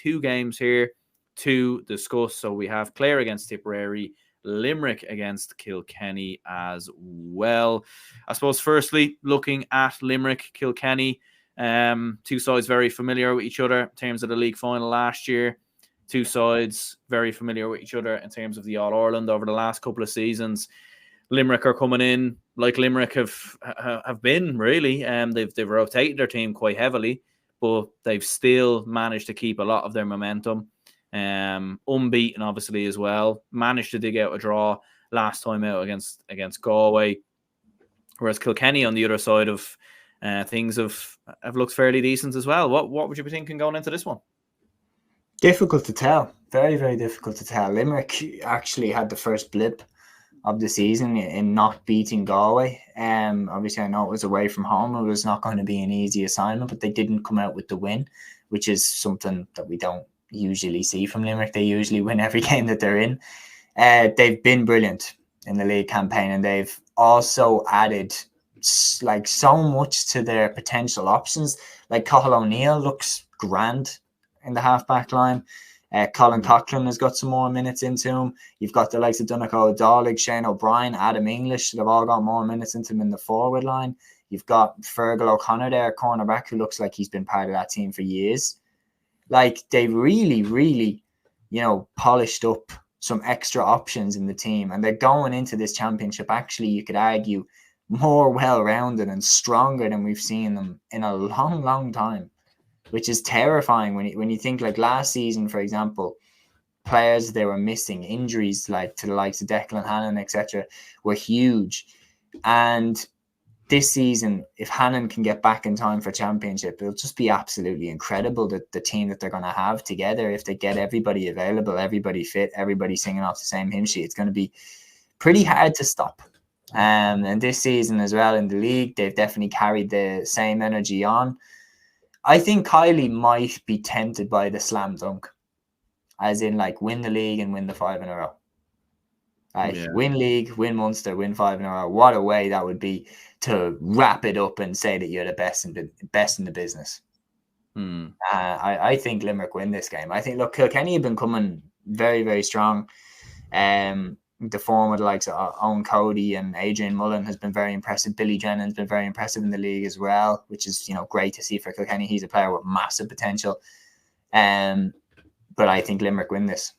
2 games here to discuss. So we have Clare against Tipperary, Limerick against Kilkenny as well. I suppose firstly, looking at Limerick, Kilkenny, 2 sides very familiar with each other in terms of the league final last year. 2 sides very familiar with each other in terms of the All-Ireland over the last couple of seasons. Limerick are coming in like Limerick have been really. They've rotated their team quite heavily, but they've still managed to keep a lot of their momentum. Unbeaten, obviously, as well. Managed to dig out a draw last time out against Galway. Whereas Kilkenny on the other side of things have looked fairly decent as well. What would you be thinking going into this one? Difficult to tell. Very, very difficult to tell. Limerick actually had the first blip of the season in not beating Galway. Obviously, I know it was away from home. It was not going to be an easy assignment, but they didn't come out with the win, which is something that we don't usually see from Limerick. They usually win every game that they're in. They've been brilliant in the league campaign, and they've also added like so much to their potential options. Like Cathal O'Neill looks grand in the half-back line. Colin Coughlin has got some more minutes into him. You've got the likes of Donegal O'Dowd, Shane O'Brien, Adam English. They've all got more minutes into him in the forward line. You've got Fergal O'Connor there, cornerback, who looks like he's been part of that team for years. Like, they really, really, polished up some extra options in the team. And they're going into this championship, actually, you could argue, more well-rounded and stronger than we've seen them in a long, long time, which is terrifying when you think, like, last season, for example, players they were missing, injuries like to the likes of Declan Hannon, etc., were huge. And this season, if Hannon can get back in time for championship, it'll just be absolutely incredible, that the team that they're going to have together, if they get everybody available, everybody fit, everybody singing off the same hymn sheet, it's going to be pretty hard to stop. And this season as well in the league, they've definitely carried the same energy on. I think Kylie might be tempted by the slam dunk, as in like win the league and win the 5 in a row. Win league, win Munster, win 5 in a row. What a way that would be to wrap it up and say that you're the best in the business. I think Limerick win this game. I think, look, Kilkenny have been coming very, very strong. The form of the likes of Owen Cody and Adrian Mullen has been very impressive. Billy Drennan's been very impressive in the league as well, which is great to see for Kilkenny. He's a player with massive potential. But I think Limerick win this.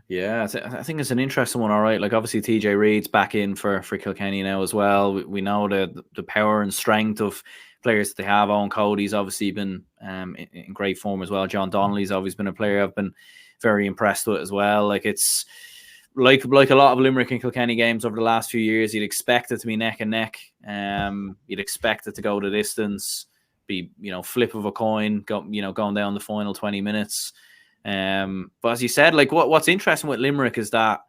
Yeah, I think it's an interesting one. All right, like obviously TJ Reid's back in for Kilkenny now as well. We know the power and strength of players that they have. Owen Cody's obviously been in great form as well. John Donnelly's always been a player I've been very impressed with as well. Like, it's like a lot of Limerick and Kilkenny games over the last few years, you'd expect it to be neck and neck. You'd expect it to go the distance, be flip of a coin, going down the final 20 minutes. But as you said, like what's interesting with Limerick is that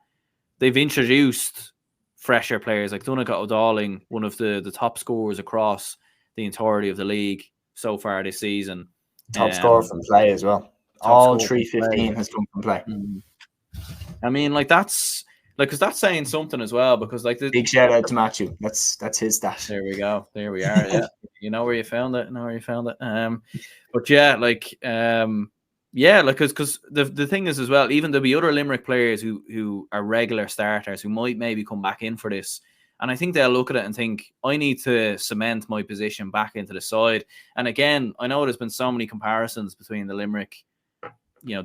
they've introduced fresher players like Donegal O'Dowd, one of the top scorers across the entirety of the league so far this season. Top scorer from play as well. All 315 has come from play. I mean, like because that's saying something as well, because like big shout out to Matthew. That's his stat. There we go. There we are. Yeah, you know where you found it. But yeah, because the thing is as well, even there'll be other Limerick players who are regular starters who might maybe come back in for this. And I think they'll look at it and think, I need to cement my position back into the side. And again, I know there's been so many comparisons between the Limerick,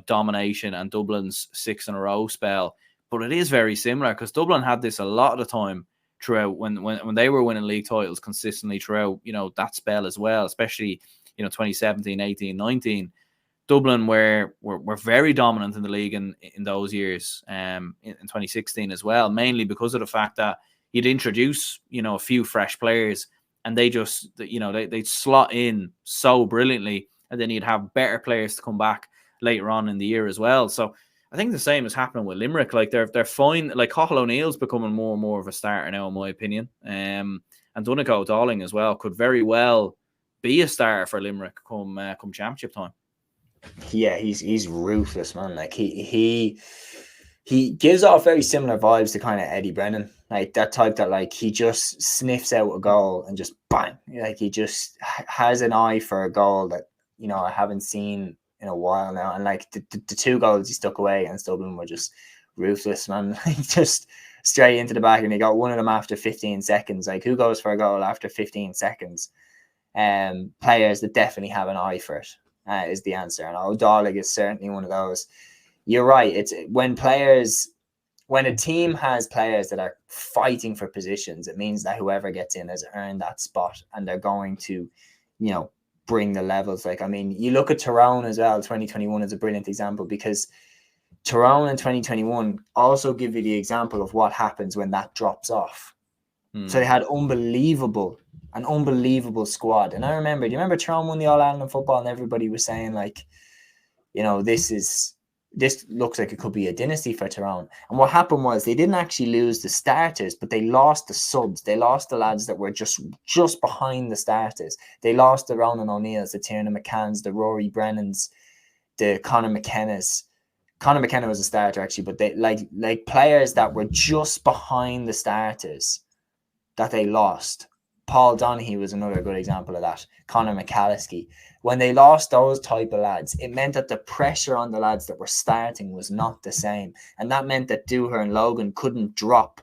domination and Dublin's 6 in a row spell. But it is very similar, because Dublin had this a lot of the time throughout when they were winning league titles consistently throughout, that spell as well, especially, 2017, 18, 19. Dublin were very dominant in the league in those years, in 2016 as well, mainly because of the fact that you'd introduce, a few fresh players, and they just, they'd slot in so brilliantly, and then you'd have better players to come back later on in the year as well. So I think the same is happening with Limerick. Like they're fine. Like Cathal O'Neill's becoming more and more of a starter now, in my opinion. And Donegal O'Dowd as well could very well be a starter for Limerick come championship time. Yeah, he's ruthless, man. Like he gives off very similar vibes to kind of Eddie Brennan, like that type that like he just sniffs out a goal and just bang. Like he just has an eye for a goal that I haven't seen in a while now. And like the 2 goals he stuck away against Dublin were just ruthless, man. Just straight into the back, and he got one of them after 15 seconds. Like, who goes for a goal after 15 seconds? Players that definitely have an eye for it is the answer. And O'Donnell is certainly one of those. You're right. It's when a team has players that are fighting for positions, it means that whoever gets in has earned that spot, and they're going to, bring the levels. Like, I mean, you look at Tyrone as well. 2021 is a brilliant example, because Tyrone in 2021 also give you the example of what happens when that drops off. So they had an unbelievable squad. And do you remember Tyrone won the All-Ireland football, and everybody was saying, like, this looks like it could be a dynasty for Tyrone. And what happened was they didn't actually lose the starters, but they lost the subs. They lost the lads that were just behind the starters. They lost the Ronan O'Neills, the Tiernan McCanns, the Rory Brennans, the Conor McKennas. Conor McKenna was a starter, actually, but they like players that were just behind the starters that they lost. Paul Donaghy was another good example of that. Conor McCalliskey. When they lost those type of lads, it meant that the pressure on the lads that were starting was not the same. And that meant that Dooher and Logan couldn't drop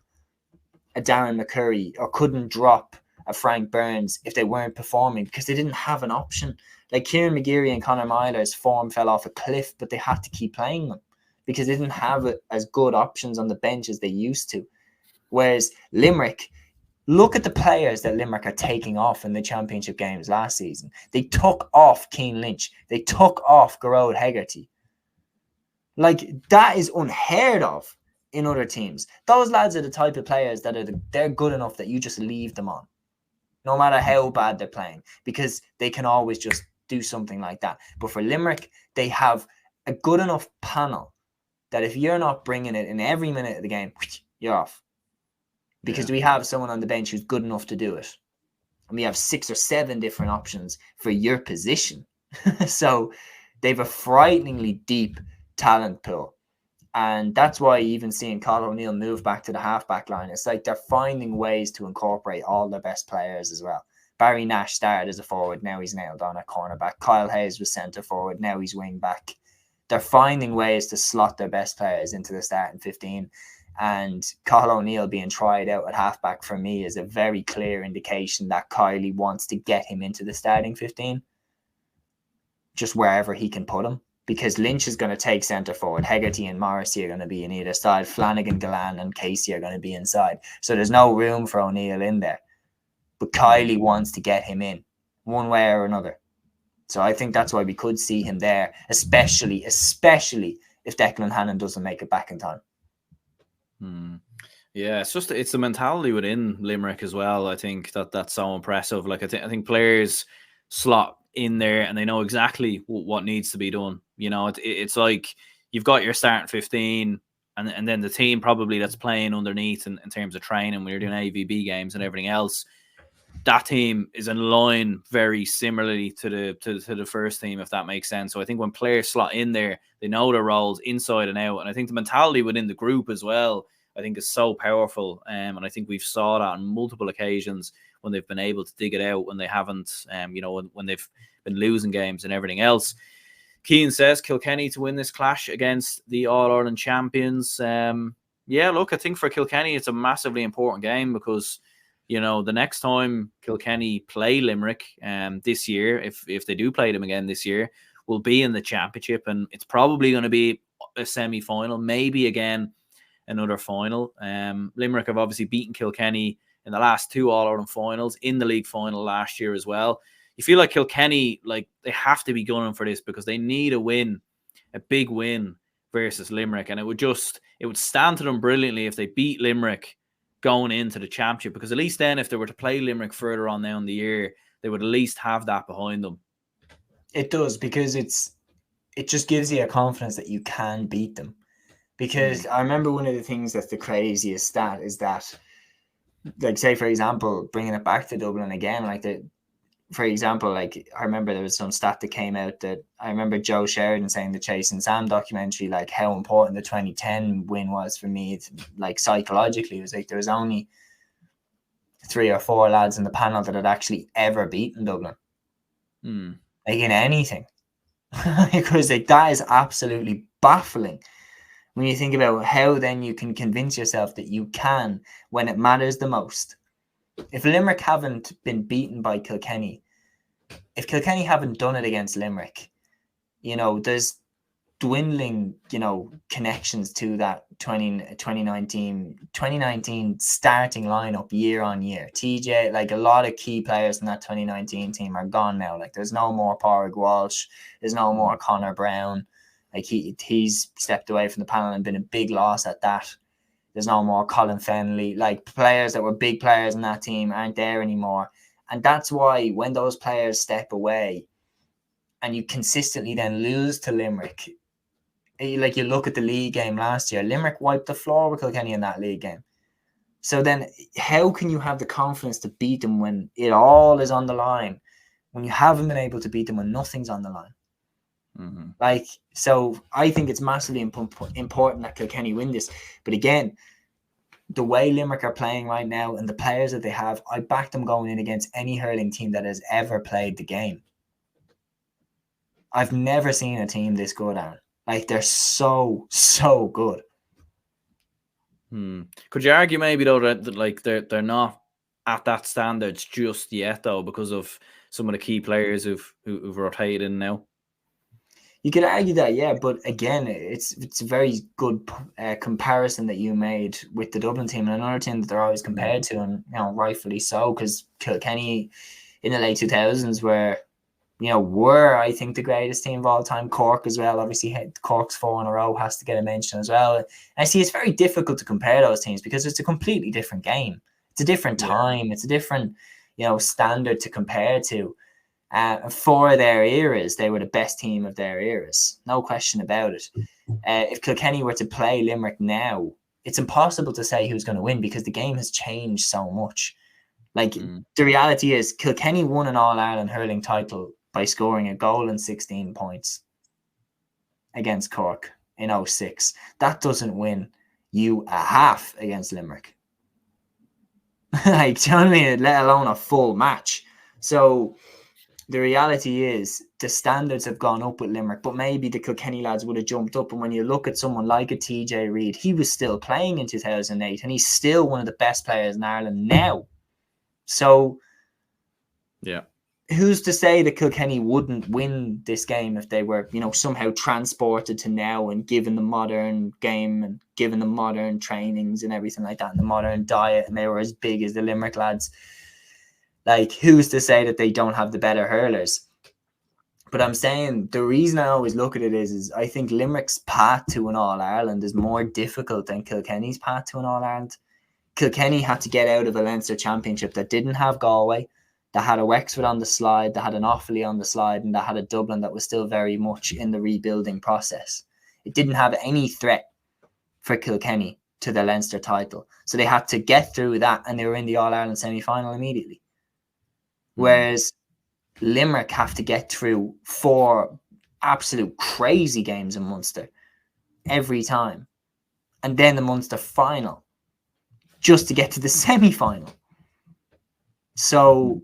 a Darren McCurry or couldn't drop a Frank Burns if they weren't performing, because they didn't have an option. Like Kieran McGeary and Conor Myler's form fell off a cliff, but they had to keep playing them because they didn't have as good options on the bench as they used to. Whereas Limerick, look at the players that Limerick are taking off in the championship games last season. They took off Keane Lynch. They took off Gearóid Hegarty. Like, that is unheard of in other teams. Those lads are the type of players that they're good enough that you just leave them on, no matter how bad they're playing, because they can always just do something like that. But for Limerick, they have a good enough panel that if you're not bringing it in every minute of the game, you're off. Because we have someone on the bench who's good enough to do it. And we have 6 or 7 different options for your position. So they've a frighteningly deep talent pool. And that's why even seeing Colin O'Neill move back to the half-back line, it's like they're finding ways to incorporate all their best players as well. Barry Nash started as a forward, now he's nailed on at cornerback. Kyle Hayes was centre forward, now he's wing back. They're finding ways to slot their best players into the starting 15. And Colin O'Neill being tried out at halfback for me is a very clear indication that Kylie wants to get him into the starting 15, just wherever he can put him. Because Lynch is going to take centre forward. Hegarty and Morrissey are going to be in either side. Flanagan, Gallan and Casey are going to be inside. So there's no room for O'Neill in there. But Kylie wants to get him in one way or another. So I think that's why we could see him there, especially if Declan Hannon doesn't make it back in time. Yeah, it's the mentality within Limerick as well. I think that's so impressive. Like I think players slot in there and they know exactly what needs to be done. It's like you've got your starting 15 and then the team probably that's playing underneath in terms of training when you're doing AVB games and everything else. That team is in line very similarly to the first team, if that makes sense. So I think when players slot in there, they know their roles inside and out. And I think the mentality within the group as well, I think is so powerful. And I think we've saw that on multiple occasions when they've been able to dig it out, when they haven't, when they've been losing games and everything else. Keane says Kilkenny to win this clash against the All-Ireland champions. Look, I think for Kilkenny, it's a massively important game because the next time Kilkenny play Limerick this year, if they do play them again this year, will be in the championship, and it's probably going to be a semi-final, maybe again another final. Limerick have obviously beaten Kilkenny in the last 2 All-Ireland finals, in the league final last year as well. You feel like Kilkenny, like they have to be gunning for this because they need a win, a big win versus Limerick, and it would stand to them brilliantly if they beat Limerick going into the championship, because at least then if they were to play Limerick further on down the year, they would at least have that behind them. It does, because it just gives you a confidence that you can beat them. Because I remember one of the things that's the craziest stat is that, like, say for example, bringing it back to Dublin again, for example, like I remember there was some stat that came out that I remember Joe Sheridan saying the Chase and Sam documentary, like how important the 2010 win was for me. It's, like, psychologically, it was like there was only 3 or 4 lads in the panel that had actually ever beaten Dublin. like in anything. Because like, that is absolutely baffling when you think about how then you can convince yourself that you can when it matters the most. If Limerick haven't been beaten by Kilkenny, if Kilkenny haven't done it against Limerick, there's dwindling, connections to that 2019 starting lineup year on year. TJ, like a lot of key players in that 2019 team are gone now. Like there's no more Pádraig Walsh, there's no more Conor Brown. Like he's stepped away from the panel and been a big loss at that. There's no more Colin Fennelly. Like players that were big players in that team aren't there anymore. And that's why when those players step away and you consistently then lose to Limerick, like you look at the league game last year, Limerick wiped the floor with Kilkenny in that league game. So then how can you have the confidence to beat them when it all is on the line, when you haven't been able to beat them when nothing's on the line? Mm-hmm. Like, so I think it's massively important that Kilkenny win this. But again, the way Limerick are playing right now and the players that they have, I back them going in against any hurling team that has ever played the game. I've never seen a team this good, Aaron. Like they're so good. Could you argue maybe though that like they're not at that standards just yet though because of some of the key players who've rotated in now? You could argue that, yeah, but again, it's a very good comparison that you made with the Dublin team, and another team that they're always compared to, and rightfully so, because Kilkenny in the late 2000s were I think the greatest team of all time. Cork as well, obviously Cork's 4 in a row has to get a mention as well. And I see it's very difficult to compare those teams because it's a completely different game. It's a different time. It's a different standard to compare to. For their eras, they were the best team of their eras, no question about it. If Kilkenny were to play Limerick now, it's impossible to say who's going to win because the game has changed so much. Like the reality is Kilkenny won an All-Ireland hurling title by scoring a goal and 16 points against Cork in 2006. That doesn't win you a half against Limerick. Like, do you know what I mean? Let alone a full match. So the reality is the standards have gone up with Limerick, but maybe the Kilkenny lads would have jumped up. And when you look at someone like a TJ Reid, he was still playing in 2008 and he's still one of the best players in Ireland now. So yeah, who's to say that Kilkenny wouldn't win this game if they were, somehow transported to now and given the modern game and given the modern trainings and everything like that and the modern diet and they were as big as the Limerick lads? Like, who's to say that they don't have the better hurlers? But I'm saying the reason I always look at it is I think Limerick's path to an All-Ireland is more difficult than Kilkenny's path to an All-Ireland. Kilkenny had to get out of a Leinster Championship that didn't have Galway, that had a Wexford on the slide, that had an Offaly on the slide, and that had a Dublin that was still very much in the rebuilding process. It didn't have any threat for Kilkenny to the Leinster title. So they had to get through that, and they were in the All-Ireland semi-final immediately. Whereas Limerick have to get through 4 absolute crazy games in Munster every time. And then the Munster final, just to get to the semi-final. So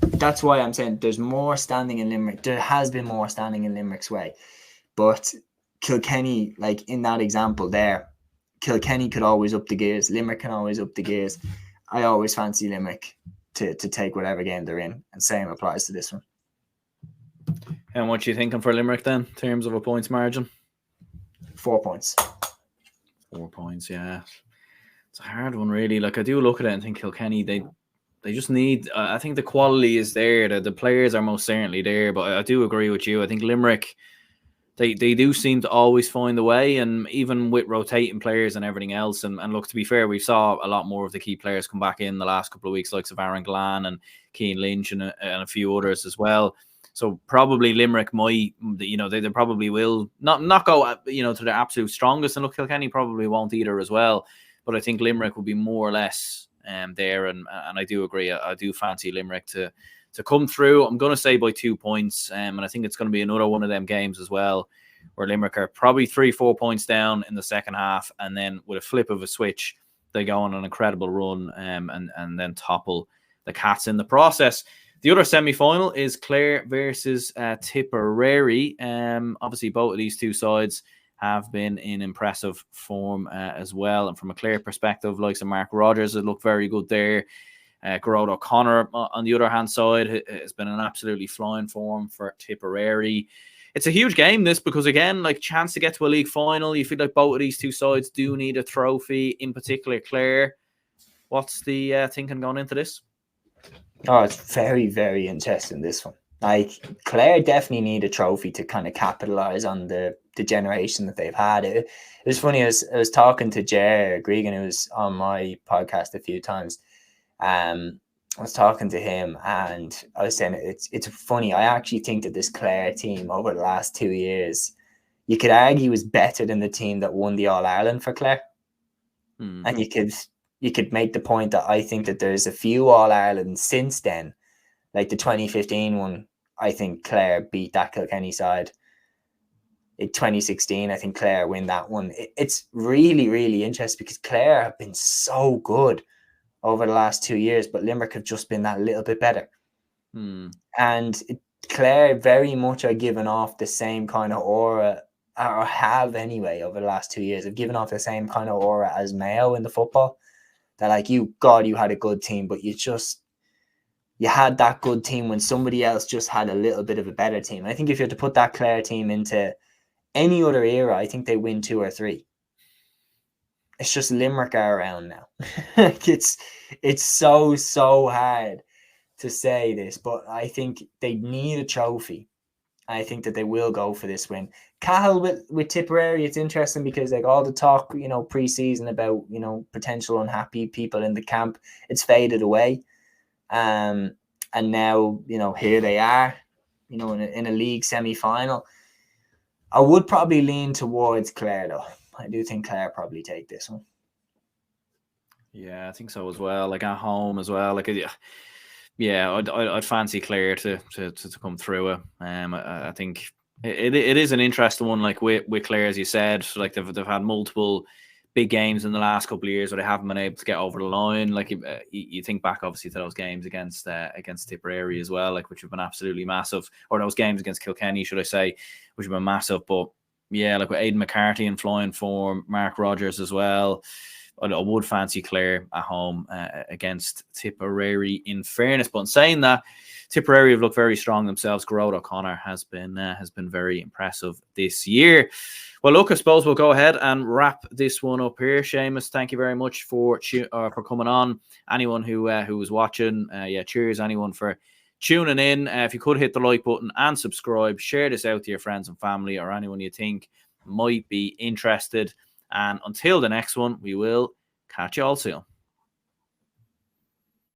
that's why I'm saying there's more standing in Limerick. There has been more standing in Limerick's way. But Kilkenny, like in that example there, Kilkenny could always up the gears. Limerick can always up the gears. I always fancy Limerick to take whatever game they're in. And same applies to this one. And what are you thinking for Limerick then, in terms of a points margin? 4 points. 4 points, yeah. It's a hard one, really. Like, I do look at it and think Kilkenny, they just need, I think the quality is there. The players are most certainly there, but I do agree with you. I think Limerick, they do seem to always find a way, and even with rotating players and everything else. And look, to be fair, we saw a lot more of the key players come back in the last couple of weeks, like Aaron Glan and Cian Lynch and a few others as well. So probably Limerick might, they probably will not go, to their absolute strongest. And look, Kilkenny probably won't either as well. But I think Limerick will be more or less there. And I do agree. I do fancy Limerick to come through. I'm going to say by 2 points. And I think it's going to be another one of them games as well, where Limerick are probably 3-4 points down in the second half. And then with a flip of a switch, they go on an incredible run and then topple the Cats in the process. The other semi-final is Clare versus Tipperary. Obviously, both of these two sides have been in impressive form as well. And from a Clare perspective, likes of Mark Rogers, it looked very good there. Gerard O'Connor, on the other hand side, has been an absolutely flying form for Tipperary. It's a huge game, this, because, again, like, chance to get to a league final. You feel like both of these two sides do need a trophy, in particular Clare. What's the thinking going into this? Oh, it's very, very interesting, this one. Like, Clare definitely need a trophy to kind of capitalise on the generation that they've had. It was funny, I was talking to Jer Gregan, who was on my podcast a few times. I was talking to him and I was saying it's funny. I actually think that this Clare team over the last 2 years, you could argue was better than the team that won the All-Ireland for Clare. And you could make the point that I think that there's a few All-Irelands since then, like the 2015 one. I think Clare beat that Kilkenny side. In 2016, I think Clare win that one. It's really, really interesting because Clare have been so good over the last 2 years, but Limerick have just been that little bit better. And Clare very much are giving off the same kind of aura, or have anyway, over the last 2 years. Have given off the same kind of aura as Mayo in the football. That, like, you had a good team, but you had that good team when somebody else just had a little bit of a better team. I think if you had to put that Clare team into any other era, I think they win 2 or 3. It's just Limerick are around now. It's so hard to say this, but I think they need a trophy. I think that they will go for this win. Cahill with Tipperary, it's interesting because, like, all the talk, pre-season about, potential unhappy people in the camp, it's faded away. And now, here they are, in a league semi-final. I would probably lean towards Clare, though. I do think Clare probably take this one. Yeah, I think so as well. Like, at home as well. Like, yeah, I'd fancy Clare to come through it. I think it is an interesting one. Like with Clare, as you said, like they've had multiple big games in the last couple of years where they haven't been able to get over the line. Like you think back, obviously, to those games against Tipperary as well, like, which have been absolutely massive, or those games against Kilkenny, should I say, which have been massive. But yeah, like with Aidan McCarthy in flying form, Mark Rogers as well. I would fancy Clare at home against Tipperary, in fairness. But in saying that, Tipperary have looked very strong themselves. Gerard O'Connor has been very impressive this year. Well, look, I suppose we'll go ahead and wrap this one up here. Seamus, thank you very much for coming on. Anyone who was watching, cheers. Anyone for tuning in. If you could hit the like button and subscribe, share this out to your friends and family or anyone you think might be interested. And until the next one, we will catch you all soon.